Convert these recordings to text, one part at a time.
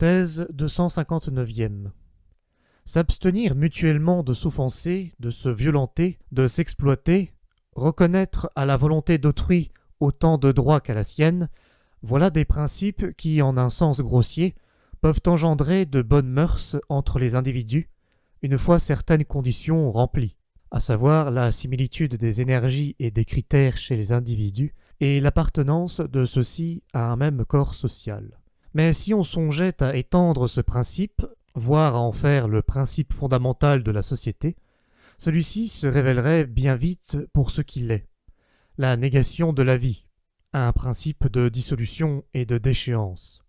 Thèse 259e. S'abstenir mutuellement de s'offenser, de se violenter, de s'exploiter, reconnaître à la volonté d'autrui autant de droits qu'à la sienne, voilà des principes qui, en un sens grossier, peuvent engendrer de bonnes mœurs entre les individus, une fois certaines conditions remplies, à savoir la similitude des énergies et des critères chez les individus et l'appartenance de ceux-ci à un même corps social. Mais si on songeait à étendre ce principe, voire à en faire le principe fondamental de la société, celui-ci se révélerait bien vite pour ce qu'il est, la négation de la vie, un principe de dissolution et de déchéance.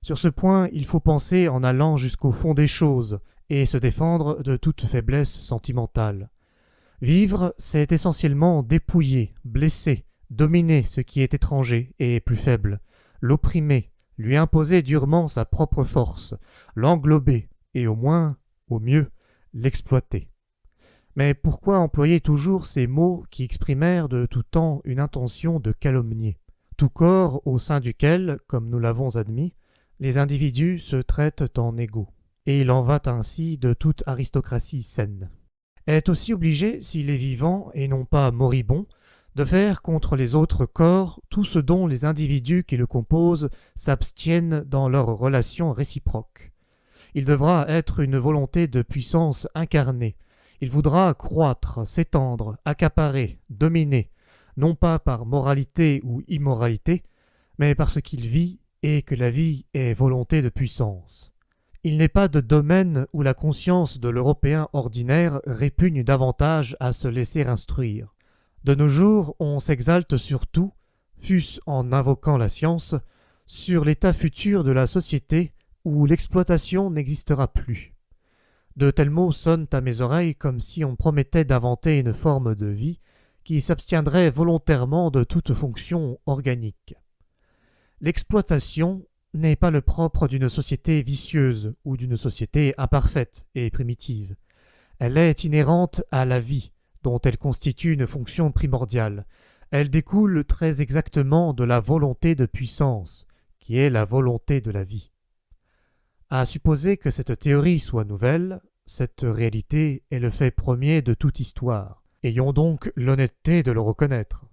Sur ce point, il faut penser en allant jusqu'au fond des choses et se défendre de toute faiblesse sentimentale. Vivre, c'est essentiellement dépouiller, blesser, dominer ce qui est étranger et plus faible, l'opprimer, lui imposer durement sa propre force, l'englober et au moins, au mieux, l'exploiter. Mais pourquoi employer toujours ces mots qui exprimèrent de tout temps une intention de calomnier? Tout corps au sein duquel, comme nous l'avons admis, les individus se traitent en égaux, et il en va ainsi de toute aristocratie saine, est aussi obligé, s'il est vivant et non pas moribond, de faire contre les autres corps tout ce dont les individus qui le composent s'abstiennent dans leurs relations réciproques. Il devra être une volonté de puissance incarnée. Il voudra croître, s'étendre, accaparer, dominer, non pas par moralité ou immoralité, mais parce qu'il vit et que la vie est volonté de puissance. Il n'est pas de domaine où la conscience de l'Européen ordinaire répugne davantage à se laisser instruire. De nos jours, on s'exalte surtout, fût-ce en invoquant la science, sur l'état futur de la société où l'exploitation n'existera plus. De tels mots sonnent à mes oreilles comme si on promettait d'inventer une forme de vie qui s'abstiendrait volontairement de toute fonction organique. L'exploitation n'est pas le propre d'une société vicieuse ou d'une société imparfaite et primitive. Elle est inhérente à la vie, dont elle constitue une fonction primordiale. Elle découle très exactement de la volonté de puissance, qui est la volonté de la vie. À supposer que cette théorie soit nouvelle, cette réalité est le fait premier de toute histoire. Ayons donc l'honnêteté de le reconnaître.